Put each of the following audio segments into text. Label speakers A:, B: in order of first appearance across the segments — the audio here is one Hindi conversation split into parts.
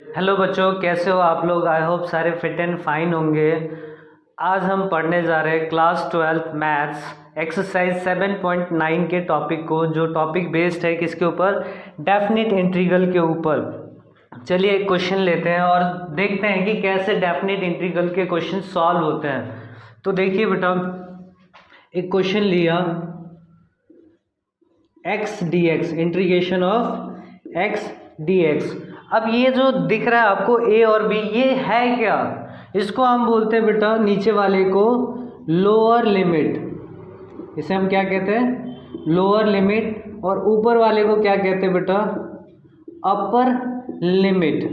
A: हेलो बच्चों, कैसे हो आप लोग। आई होप सारे फिट एंड फाइन होंगे। आज हम पढ़ने जा रहे हैं क्लास 12 मैथ्स एक्सरसाइज 7.9 के टॉपिक को, जो टॉपिक बेस्ड है किसके ऊपर, डेफिनिट इंटीग्रल के ऊपर। चलिए एक क्वेश्चन लेते हैं और देखते हैं कि कैसे डेफिनिट इंटीग्रल के क्वेश्चन सॉल्व होते हैं। तो देखिए बेटा, एक क्वेश्चन लिया x D x, integration of x D X. अब ये जो दिख रहा है आपको ए और बी, ये है क्या? इसको हम बोलते हैं बेटा, नीचे वाले को लोअर लिमिट। इसे हम क्या कहते हैं? Lower limit. और ऊपर वाले को क्या कहते हैं बेटा? Upper limit.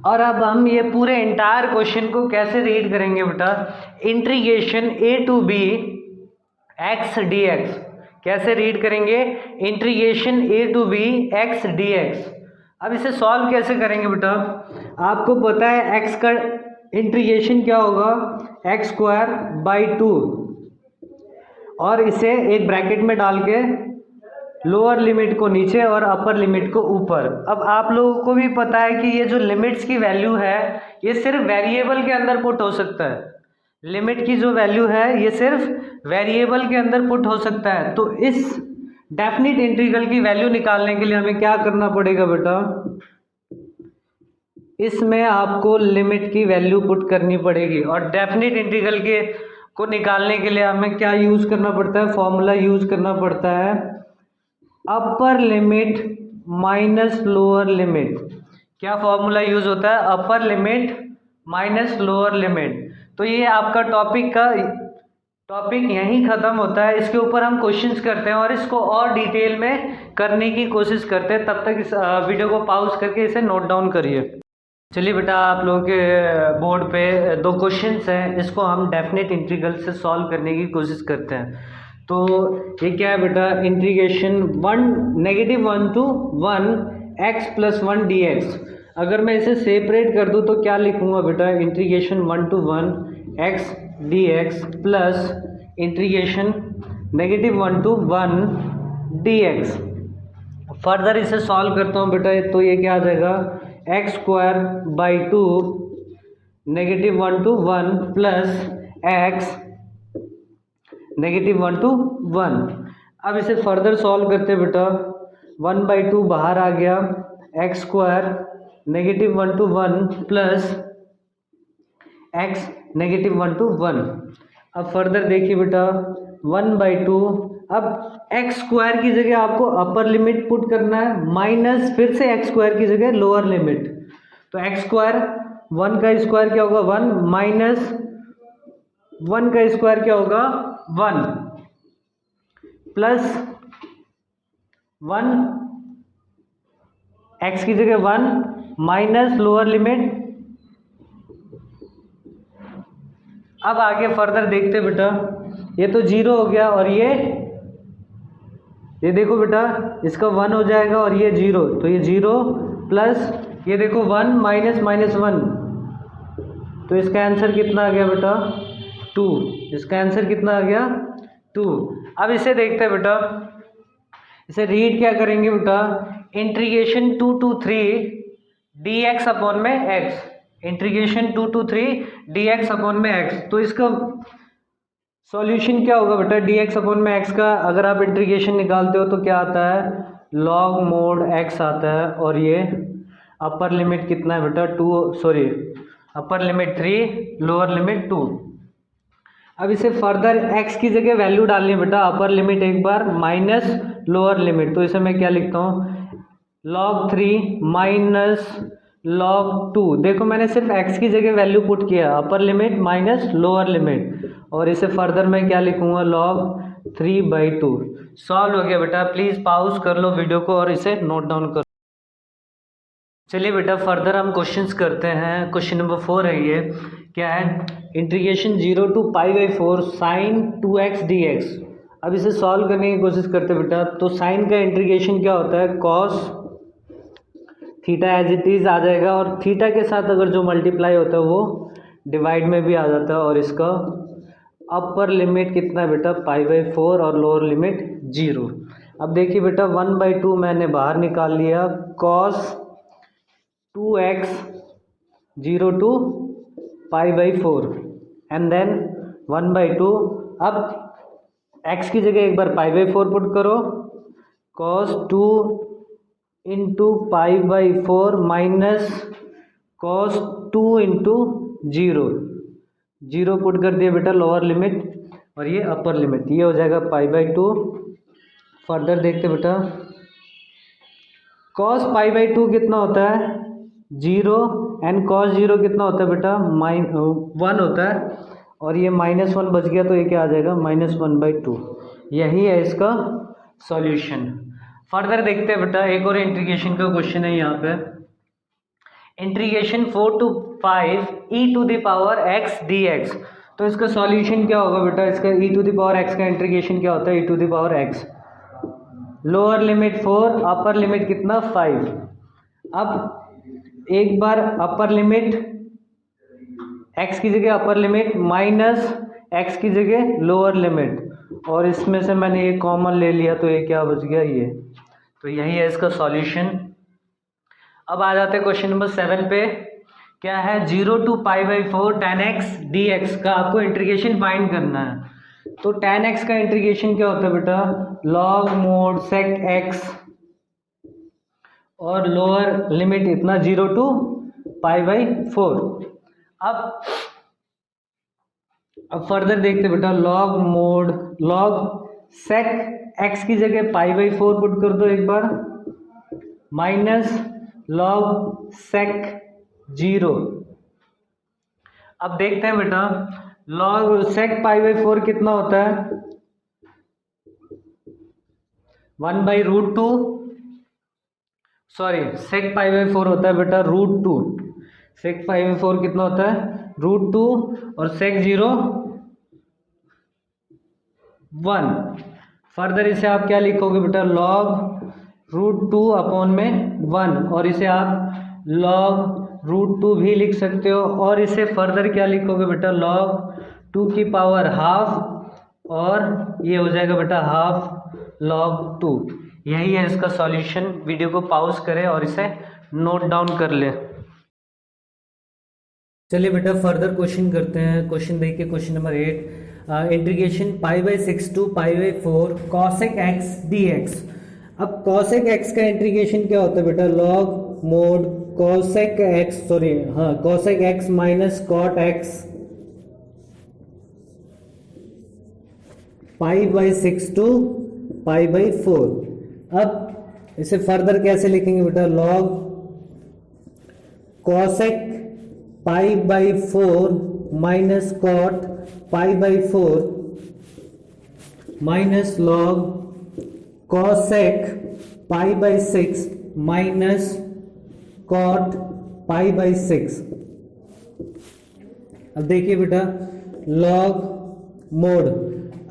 A: और अब हम ये पूरे एंटायर क्वेश्चन को कैसे रीड करेंगे बेटा? Integration A to B X D X. कैसे रीड करेंगे? Integration A to B X D X. अब इसे सॉल्व कैसे करेंगे बेटा? आपको पता है एक्स का इंटीग्रेशन क्या होगा? एक्स स्क्वायर बाई 2, और इसे एक ब्रैकेट में डाल के लोअर लिमिट को नीचे और अपर लिमिट को ऊपर। अब आप लोगों को भी पता है कि ये जो लिमिट्स की वैल्यू है, ये सिर्फ वेरिएबल के अंदर पुट हो सकता है। लिमिट की जो वैल्यू है, ये सिर्फ वेरिएबल के अंदर पुट हो सकता है। तो इस डेफिनिट इंटीग्रल की वैल्यू निकालने के लिए हमें क्या करना पड़ेगा बेटा? इसमें आपको लिमिट की वैल्यू पुट करनी पड़ेगी। और डेफिनिट इंटीग्रल के को निकालने के लिए हमें क्या यूज करना पड़ता है? फॉर्मूला यूज करना पड़ता है upper limit minus lower limit. क्या फॉर्मूला यूज होता है? Upper limit minus lower limit. तो ये आपका टॉपिक यहीं ख़त्म होता है। इसके ऊपर हम क्वेश्चंस करते हैं और इसको और डिटेल में करने की कोशिश करते हैं। तब तक इस वीडियो को पॉज करके इसे नोट डाउन करिए। चलिए बेटा, आप लोगों के बोर्ड पे 2 क्वेश्चंस हैं, इसको हम डेफिनेट इंटीग्रल से सॉल्व करने की कोशिश करते हैं। तो ये क्या है बेटा? Integration -1 to 1 x + 1 dx। अगर मैं इसे सेपरेट कर दूं तो क्या लिखूंगा बेटा? Integration 1 to 1 x dx plus integration -1 to 1 dx। Further इसे सॉल्व करता हूँ बेटा, तो ये क्या आ जाएगा? X square by 2 -1 to 1 plus x -1 to 1। अब इसे फर्दर सॉल्व करते हैं बेटा। 1/2 बाहर आ गया, x square -1 to 1 plus x -1 to 1। अब फर्दर देखिए बेटा, 1/2। अब एक्स स्क्वायर की जगह आपको अपर लिमिट पुट करना है, माइनस फिर से एक्स स्क्वायर की जगह लोअर लिमिट। तो एक्स स्क्वायर 1 का स्क्वायर क्या होगा? 1 माइनस 1 का स्क्वायर क्या होगा? 1 प्लस 1, एक्स की जगह 1 माइनस लोअर लिमिट। अब आगे फर्दर देखते बेटा, ये तो 0 हो गया और ये देखो बेटा, इसका 1 हो जाएगा और ये 0, तो ये 0 प्लस ये देखो 1 माइनस -1, तो इसका आंसर कितना आ गया बेटा? 2। इसका आंसर कितना आ गया? 2। अब इसे देखते हैं बेटा, इसे रीड क्या करेंगे बेटा? इंटीग्रेशन 2 to 3 dx अपॉन में x। Integration 2 to 3 dx upon में x। तो इसका सॉल्यूशन क्या होगा बेटा? dx अपॉन में x का अगर आप इंटीग्रेशन निकालते हो तो क्या आता है? लॉग मोड x आता है। और ये अपर लिमिट कितना है बेटा? 2, अपर लिमिट 3, लोअर लिमिट 2। अब इसे फर्दर x की जगह वैल्यू डालनी है बेटा। अपर लिमिट एक बार माइनस लोअर लिमिट, तो इसे मैं क्या लिखता हूँ? log 3 minus log 2। देखो मैंने सिर्फ x की जगह वैल्यू पुट किया, upper limit minus lower limit, और इसे फर्दर मैं क्या लिखूंगा? log 3/2। सॉल्व हो गया बेटा। प्लीज़ पॉज कर लो वीडियो को और इसे नोट डाउन करो। चलिए बेटा, फर्दर हम क्वेश्चंस करते हैं। क्वेश्चन नंबर 4 है ये। क्या है? Integration 0 to π/4 sin 2x dx। अब इसे सॉल्व करने की कोशिश करते हैं बेटा। तो साइन का इंटीग्रेशन क्या होता है? Cos theta as it is आ जाएगा, और थीटा के साथ अगर जो मल्टीप्लाई होता है वो डिवाइड में भी आ जाता है। और इसका अपर लिमिट कितना है बेटा? π/4 और लोअर लिमिट 0। अब देखिए बेटा, 1/2 मैंने बाहर निकाल लिया, cos 2x 0 to π/4 and then 1/2। अब x की जगह एक बार π/4 पुट करो, cos 2 into π/4 minus cos 2 into 0 put कर दिया बेटा लोअर लिमिट, और ये अपर लिमिट, ये हो जाएगा π/2। फर्दर देखते बेटा, cos π/2 कितना होता है 0 एंड cos 0 कितना होता है बेटा 1 होता है, और ये -1 बच गया तो ये क्या आ जाएगा -1/2। यही है इसका सॉल्यूशन। फर्दर देखते हैं बेटा, एक और इंटीग्रेशन का क्वेश्चन है यहाँ पे, इंटीग्रेशन 4 to 5 e⁻x dx। तो इसका सॉल्यूशन क्या होगा बेटा, इसका e⁻x का इंटीग्रेशन क्या होता है e⁻x, lower limit 4, upper limit कितना 5। अब एक बार अपर लिमिट x की जगह अपर लिमिट माइनस x की जगह लोअर लिमिट, और इसमें से मैंने ये कॉमन ले लिया तो ये क्या बच गया ये, तो यही है इसका सॉल्यूशन। अब आ जाते हैं क्वेश्चन नंबर 7 पे, क्या है 0 to π/4 tan x dx का आपको इंटीग्रेशन फाइंड करना है। तो tan x का इंटीग्रेशन क्या होता है बेटा, log mod sec x, और लोअर लिमिट इतना 0 to π/4। अब फर्दर देखते बेटा, log sec x की जगह π/4 पुट कर दो एक बार, माइनस log sec 0। अब देखते हैं बेटा, log sec π/4 कितना होता है 1/√2, सॉरी sec π/4 होता है बेटा √2, sec π/4 कितना होता है √2, और sec 0 1। फर्दर इसे आप क्या लिखोगे बेटा, log √2 अपॉन में 1, और इसे आप log √2 भी लिख सकते हो, और इसे फर्दर क्या लिखोगे बेटा log 2 की पावर हाफ, और ये हो जाएगा बेटा हाफ log 2। यही है इसका सॉल्यूशन। वीडियो को पॉज करें और इसे नोट डाउन कर ले। चलिए बेटा फर्दर क्वेश्चन करते हैं। क्वेश्चन देखिए, question number 8, integration π/6 to π/4 cosec x dx। अब cosec x का इंटीग्रेशन क्या होता है बेटा, log mod cosec x minus cot x π/6 to π/4। अब इसे फर्दर कैसे लिखेंगे बेटा, log cosec π/4 minus cot π/4 minus log cosec π/6 minus cot π/6। अब देखिए बेटा, log मोड,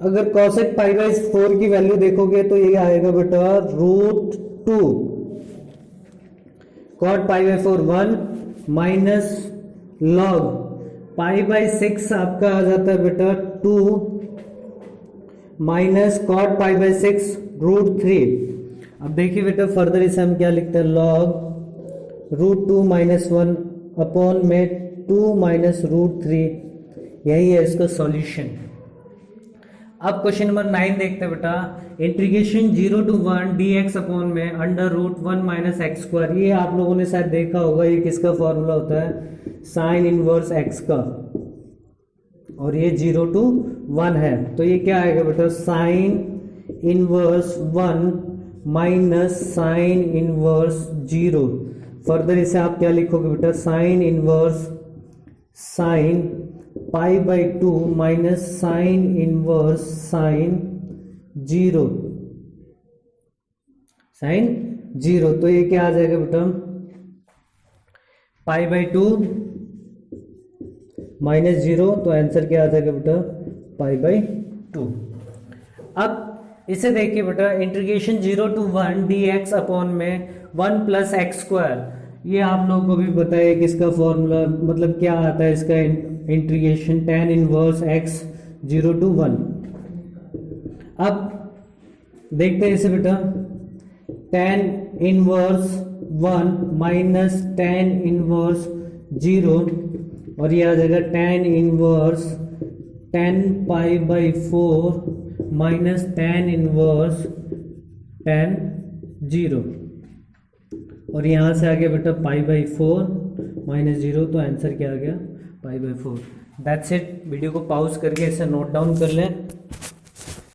A: अगर cosec π/4 की वैल्यू देखोगे तो ये आएगा बेटा √2, cot π/4 1 माइनस log π/6 आपका आ जाता है बेटा 2 माइनस cot π/6 √3। अब देखिए बेटा फर्दर इसे हम क्या लिखते हैं, log √2 माइनस 1 अपॉन में 2 माइनस √3। यही है इसका सॉल्यूशन। अब क्वेश्चन नंबर 9 देखते हैं बेटा, इंटीग्रेशन 0 to 1 dx अपॉन में √1 माइनस एक्स स्क्वायर। ये आप लोगों ने शायद देखा होगा, ये किसका फॉर्मूला होता है, साइन इनवर्स x का, और ये 0 to 1 है, तो ये क्या आएगा बेटा, sine inverse 1 minus sine inverse 0। Further इसे आप क्या लिखोगे बेटा, sine inverse sine π/2 minus sine inverse sine 0, sine 0। तो ये क्या आ जाएगा बेटा, π/2 माइनस 0, तो आंसर क्या आ जाएगा बेटा π/2। अब इसे देखिए बेटा, इंटीग्रेशन 0 to 1 dx अपॉन में 1 प्लस एक्स स्क्वायर। ये आप लोगों को भी पता है किसका फॉर्मूला, मतलब क्या आता है इसका integration, tan inverse x 0 to 1। अब देखते हैं इसे बेटा, tan inverse 1 minus tan inverse 0 और ये आ जाएगा tan inverse 10 pi by 4 minus tan inverse 10 0 और यहाँ से आ गया बेटा पाई बाई 4 माइनस 0, तो आंसर क्या आ गया pi by 4। That's it. Video को पॉज करके इसे नोट डाउन कर लें।